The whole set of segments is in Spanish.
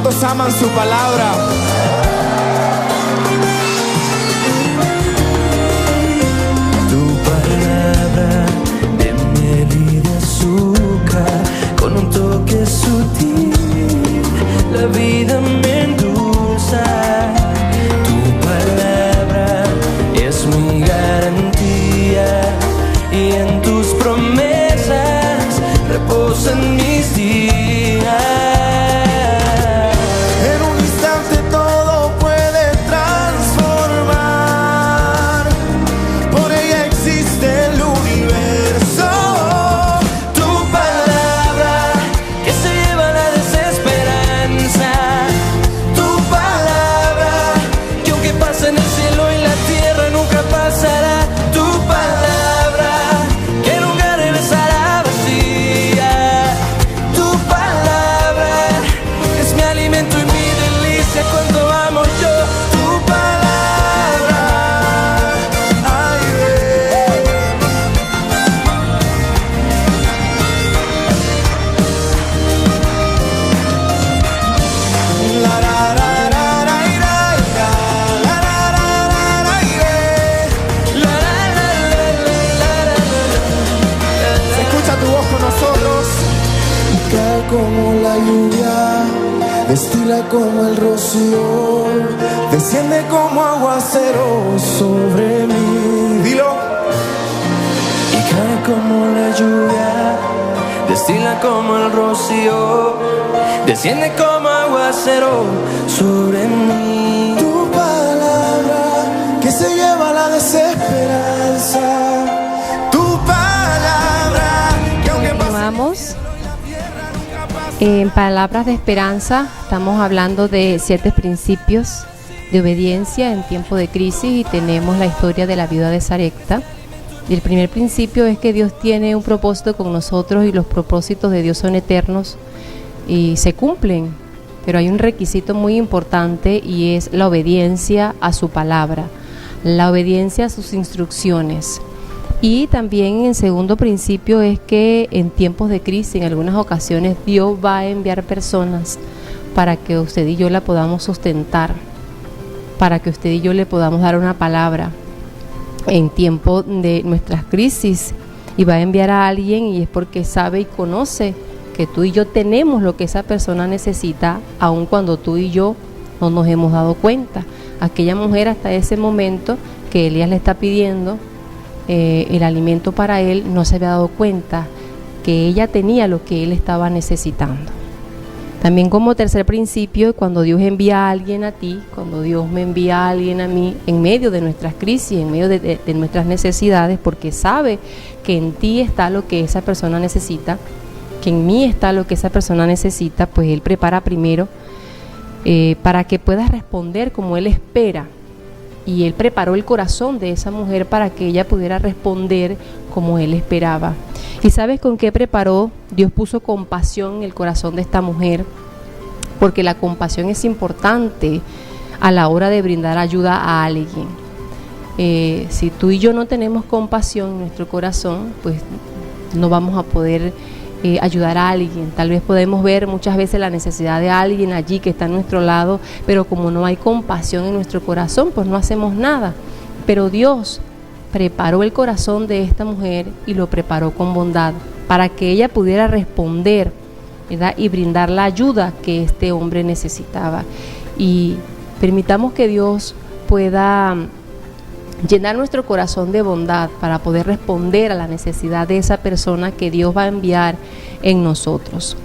¿Cuántos aman su palabra? Tu palabra de miel y de azúcar, con un toque sutil, la vida me endulza. Tu palabra es mi garantía y en tus promesas reposan mis días. En un instante todo puede transformar. Por ella existe el universo. Tu palabra que se lleva la desesperanza. Tu palabra que aunque pase en el cielo y la tierra nunca pasará. Tu palabra que nunca regresará vacía. Tu palabra es mi alimento y mi delicia cuando amo yo. Tu palabra, Ay, la, la, la, la, la, la, la, la, la, la, Se escucha tu voz con nosotros. Cae como la lluvia, destila como el rocío, Desciende como aguacero sobre mí. Dilo. y cae como la lluvia, destila como el rocío, desciende como aguacero sobre mí. tu palabra que se lleva la desesperanza. Tu palabra que aunque pase Continuamos en Palabras de Esperanza. Estamos hablando de 7 principios de obediencia en tiempo de crisis y tenemos la historia de la viuda de Sarepta. Y el primer principio es que Dios tiene un propósito con nosotros y los propósitos de Dios son eternos y se cumplen, pero hay un requisito muy importante y es la obediencia a su palabra, la obediencia a sus instrucciones. Y también el segundo principio es que en tiempos de crisis, en algunas ocasiones, Dios va a enviar personas para que usted y yo la podamos sustentar, para que usted y yo le podamos dar una palabra en tiempo de nuestras crisis. Y va a enviar a alguien y es porque sabe y conoce que tú y yo tenemos lo que esa persona necesita, aun cuando tú y yo no nos hemos dado cuenta. Aquella mujer hasta ese momento que Elías le está pidiendo el alimento para él, no se había dado cuenta que ella tenía lo que él estaba necesitando. También como tercer principio, cuando Dios envía a alguien a ti, cuando Dios me envía a alguien a mí, en medio de nuestras crisis, en medio de nuestras necesidades, porque sabe que en ti está lo que esa persona necesita, que en mí está lo que esa persona necesita, pues Él prepara primero para que puedas responder como Él espera. Y Él preparó el corazón de esa mujer para que ella pudiera responder como Él esperaba. ¿Y sabes con qué preparó? Dios puso compasión en el corazón de esta mujer, porque la compasión es importante a la hora de brindar ayuda a alguien. Si tú y yo no tenemos compasión en nuestro corazón, pues no vamos a poder ayudar a alguien. Tal vez podemos ver muchas veces la necesidad de alguien allí que está a nuestro lado, pero como no hay compasión en nuestro corazón, pues no hacemos nada. Pero Dios preparó el corazón de esta mujer y lo preparó con bondad para que ella pudiera responder, ¿verdad? Y brindar la ayuda que este hombre necesitaba. Y permitamos que Dios pueda llenar nuestro corazón de bondad para poder responder a la necesidad de esa persona que Dios va a enviar en nosotros.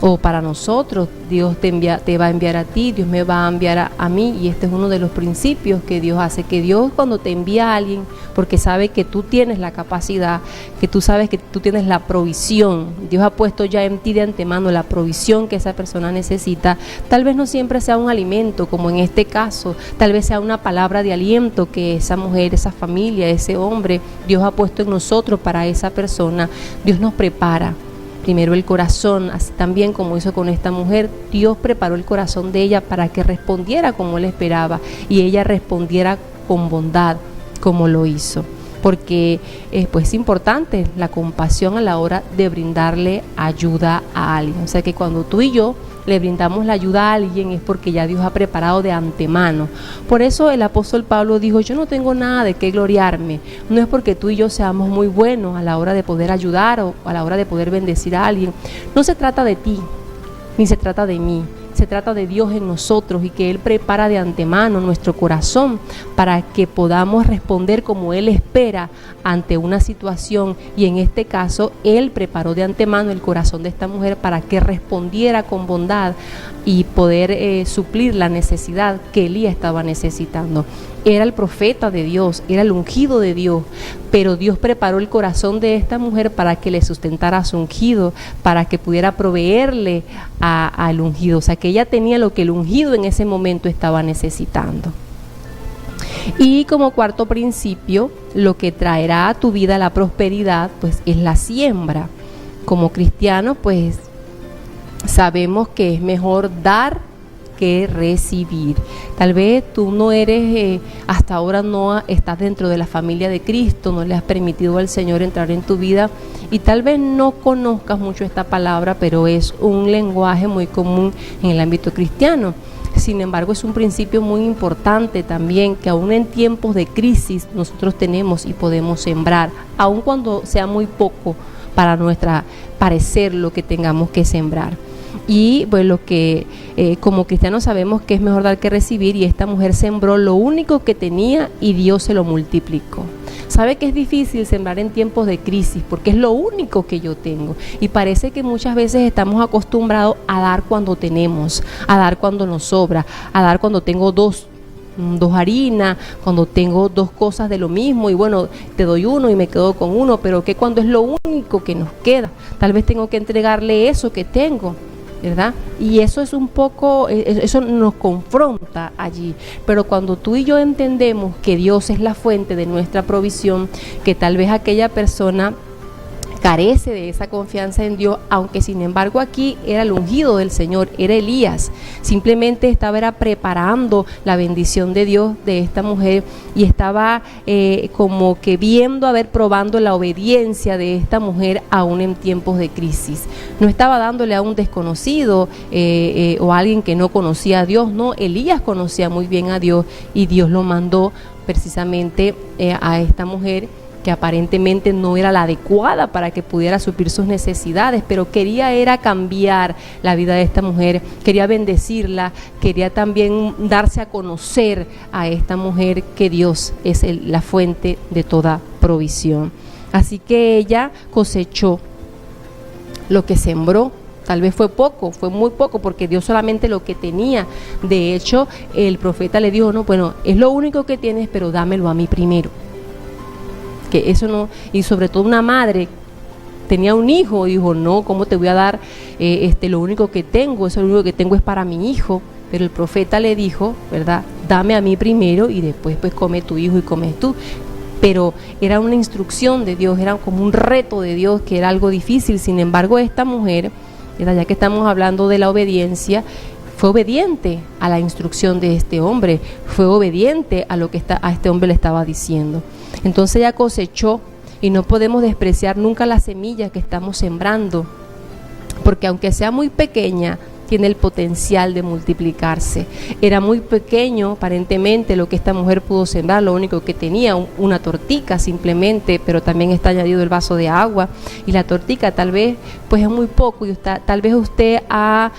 O para nosotros, Dios te va a enviar a ti, Dios me va a enviar a mí. Y este es uno de los principios que Dios hace, que Dios cuando te envía a alguien, porque sabe que tú tienes la capacidad, que tú sabes que tú tienes la provisión, Dios ha puesto ya en ti de antemano la provisión que esa persona necesita. Tal vez no siempre sea un alimento, como en este caso, tal vez sea una palabra de aliento que esa mujer, esa familia, ese hombre, Dios ha puesto en nosotros para esa persona. Dios nos prepara primero el corazón, así también como hizo con esta mujer. Dios preparó el corazón de ella para que respondiera como Él esperaba y ella respondiera con bondad como lo hizo. porque pues es importante la compasión a la hora de brindarle ayuda a alguien. O sea que cuando tú y yo le brindamos la ayuda a alguien es porque ya Dios ha preparado de antemano. Por eso el apóstol Pablo dijo, yo no tengo nada de qué gloriarme. No es porque tú y yo seamos muy buenos a la hora de poder ayudar o a la hora de poder bendecir a alguien. No se trata de ti, ni se trata de mí. Se trata de Dios en nosotros y que Él prepara de antemano nuestro corazón para que podamos responder como Él espera ante una situación, y en este caso Él preparó de antemano el corazón de esta mujer para que respondiera con bondad y poder suplir la necesidad que Elías estaba necesitando. Era el profeta de Dios, era el ungido de Dios, pero Dios preparó el corazón de esta mujer para que le sustentara a su ungido, para que pudiera proveerle al ungido. O sea, que ella tenía lo que el ungido en ese momento estaba necesitando. Y como cuarto principio, lo que traerá a tu vida la prosperidad, pues es la siembra. Como cristianos, pues sabemos que es mejor dar que recibir. Tal vez tú no eres, hasta ahora no estás dentro de la familia de Cristo, no le has permitido al Señor entrar en tu vida y tal vez no conozcas mucho esta palabra, pero es un lenguaje muy común en el ámbito cristiano. Sin embargo, es un principio muy importante también, que aún en tiempos de crisis nosotros tenemos y podemos sembrar, aun cuando sea muy poco para nuestra parecer lo que tengamos que sembrar. Y pues lo que como cristianos sabemos que es mejor dar que recibir, y esta mujer sembró lo único que tenía y Dios se lo multiplicó. Sabe que es difícil sembrar en tiempos de crisis porque es lo único que yo tengo, y parece que muchas veces estamos acostumbrados a dar cuando tenemos, a dar cuando nos sobra, a dar cuando tengo dos harinas, cuando tengo dos cosas de lo mismo, y bueno, te doy uno y me quedo con uno, pero que cuando es lo único que nos queda, tal vez tengo que entregarle eso que tengo, ¿verdad? Y eso es un poco, eso nos confronta allí. Pero cuando tú y yo entendemos que Dios es la fuente de nuestra provisión, que tal vez aquella persona carece de esa confianza en Dios, aunque sin embargo aquí era el ungido del Señor, era Elías, simplemente estaba preparando la bendición de Dios de esta mujer, y estaba como que probando la obediencia de esta mujer aún en tiempos de crisis. No estaba dándole a un desconocido o a alguien que no conocía a Dios, no, Elías conocía muy bien a Dios, y Dios lo mandó precisamente a esta mujer, que aparentemente no era la adecuada para que pudiera suplir sus necesidades, pero quería era cambiar la vida de esta mujer, quería bendecirla, quería también darse a conocer a esta mujer que Dios es la fuente de toda provisión. Así que ella cosechó lo que sembró. Tal vez fue poco, fue muy poco, porque dio solamente lo que tenía. De hecho, el profeta le dijo, no, bueno, es lo único que tienes, pero dámelo a mí primero. Que eso no, y sobre todo una madre tenía un hijo y dijo, no, ¿cómo te voy a dar lo único que tengo? Eso lo único que tengo es para mi hijo. Pero el profeta le dijo, ¿verdad? Dame a mí primero y después pues come tu hijo y comes tú. Pero era una instrucción de Dios, era como un reto de Dios, que era algo difícil. Sin embargo, esta mujer, ¿verdad? Ya que estamos hablando de la obediencia, fue obediente a la instrucción de este hombre, fue obediente a lo que a este hombre le estaba diciendo. Entonces ella cosechó, y no podemos despreciar nunca la semilla que estamos sembrando, porque aunque sea muy pequeña, tiene el potencial de multiplicarse. Era muy pequeño aparentemente lo que esta mujer pudo sembrar, lo único que tenía, una tortica simplemente, pero también está añadido el vaso de agua, y la tortica tal vez pues es muy poco, y tal vez usted ha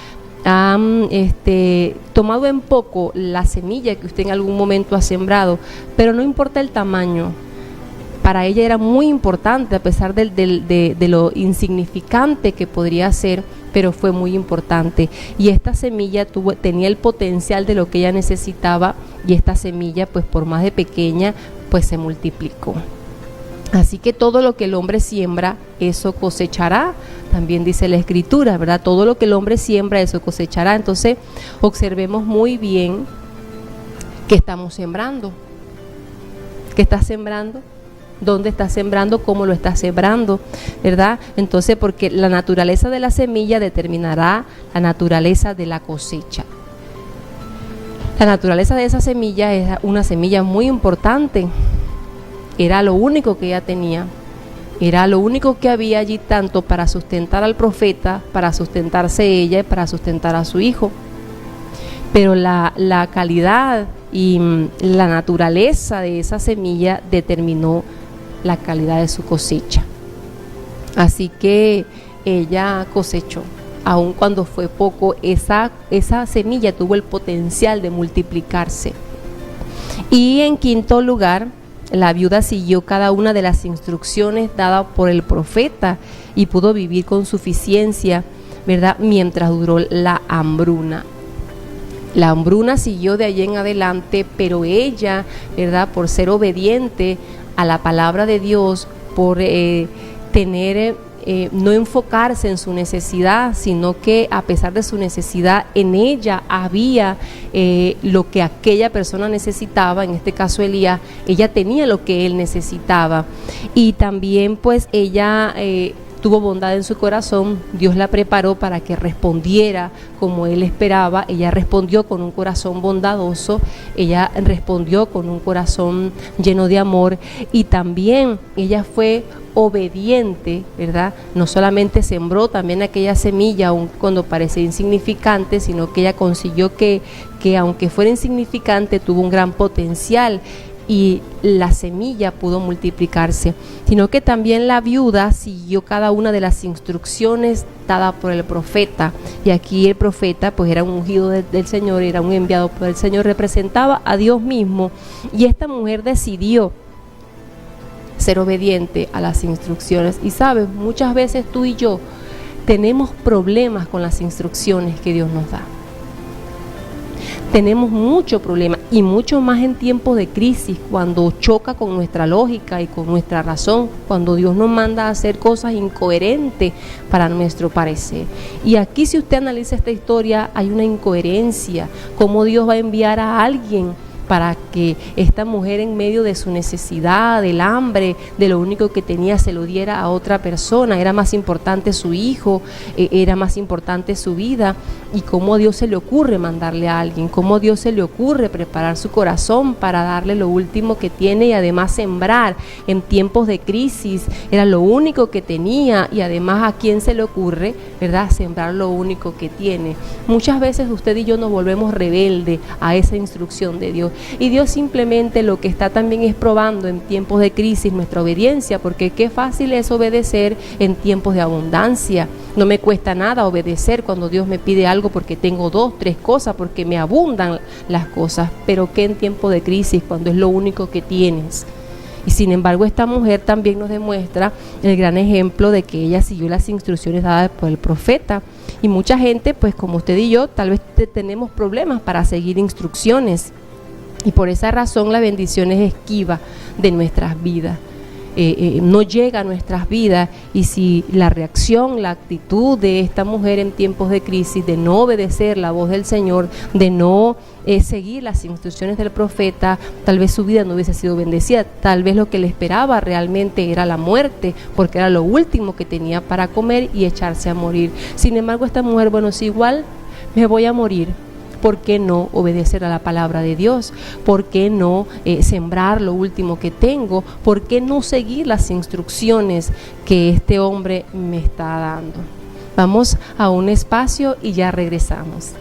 tomado en poco la semilla que usted en algún momento ha sembrado, pero no importa el tamaño. Para ella era muy importante, a pesar de lo insignificante que podría ser, pero fue muy importante. Y esta semilla tenía el potencial de lo que ella necesitaba, y esta semilla, pues por más de pequeña, pues se multiplicó. Así que todo lo que el hombre siembra, eso cosechará, también dice la Escritura, ¿verdad? Todo lo que el hombre siembra, eso cosechará. Entonces, observemos muy bien qué estamos sembrando. ¿Qué estás sembrando? ¿Dónde estás sembrando? ¿Cómo lo estás sembrando? ¿Verdad? Entonces, porque la naturaleza de la semilla determinará la naturaleza de la cosecha. La naturaleza de esa semilla es una semilla muy importante. era lo único que ella tenía. Era lo único que había allí, tanto para sustentar al profeta, para sustentarse ella y para sustentar a su hijo. Pero la calidad y la naturaleza de esa semilla determinó la calidad de su cosecha. Así que ella cosechó, aun cuando fue poco, esa semilla tuvo el potencial de multiplicarse. Y en quinto lugar, la viuda siguió cada una de las instrucciones dadas por el profeta y pudo vivir con suficiencia, ¿verdad?, mientras duró la hambruna. La hambruna siguió de allí en adelante, pero ella, ¿verdad?, por ser obediente a la palabra de Dios, por no enfocarse en su necesidad, sino que a pesar de su necesidad, en ella había lo que aquella persona necesitaba. En este caso Elías, ella tenía lo que él necesitaba, y también pues ella tuvo bondad en su corazón. Dios la preparó para que respondiera como él esperaba. Ella respondió con un corazón bondadoso, ella respondió con un corazón lleno de amor, y también ella fue obediente, ¿verdad? No solamente sembró también aquella semilla, aun cuando parecía insignificante, sino que ella consiguió que aunque fuera insignificante, tuvo un gran potencial, y la semilla pudo multiplicarse. Sino que también la viuda siguió cada una de las instrucciones dadas por el profeta, y aquí el profeta pues era un ungido del Señor, era un enviado por el Señor, representaba a Dios mismo, y esta mujer decidió ser obediente a las instrucciones. Y sabes, muchas veces tú y yo tenemos problemas con las instrucciones que Dios nos da. Tenemos mucho problema, y mucho más en tiempos de crisis, cuando choca con nuestra lógica y con nuestra razón, cuando Dios nos manda a hacer cosas incoherentes para nuestro parecer. Y aquí, si usted analiza esta historia, hay una incoherencia. Cómo Dios va a enviar a alguien para que esta mujer, en medio de su necesidad, del hambre, de lo único que tenía, se lo diera a otra persona. Era más importante su hijo, era más importante su vida. Y cómo Dios se le ocurre mandarle a alguien, cómo Dios se le ocurre preparar su corazón para darle lo último que tiene, y además sembrar en tiempos de crisis. Era lo único que tenía, y además, ¿a quién se le ocurre, verdad?, sembrar lo único que tiene? Muchas veces usted y yo nos volvemos rebeldes a esa instrucción de Dios, y Dios simplemente lo que está también es probando en tiempos de crisis nuestra obediencia, porque qué fácil es obedecer en tiempos de abundancia. No me cuesta nada obedecer cuando Dios me pide algo, porque tengo 2, 3 cosas, porque me abundan las cosas. Pero qué en tiempo de crisis, cuando es lo único que tienes. Y sin embargo, esta mujer también nos demuestra el gran ejemplo de que ella siguió las instrucciones dadas por el profeta. Y mucha gente, pues como usted y yo, tal vez tenemos problemas para seguir instrucciones, y por esa razón la bendición es esquiva de nuestras vidas. No llega a nuestras vidas, y si la reacción, la actitud de esta mujer en tiempos de crisis, de no obedecer la voz del Señor, de no seguir las instrucciones del profeta, tal vez su vida no hubiese sido bendecida, tal vez lo que le esperaba realmente era la muerte, porque era lo último que tenía para comer y echarse a morir. Sin embargo, esta mujer, bueno, si igual me voy a morir, ¿por qué no obedecer a la palabra de Dios? ¿Por qué no sembrar lo último que tengo? ¿Por qué no seguir las instrucciones que este hombre me está dando? Vamos a un espacio y ya regresamos.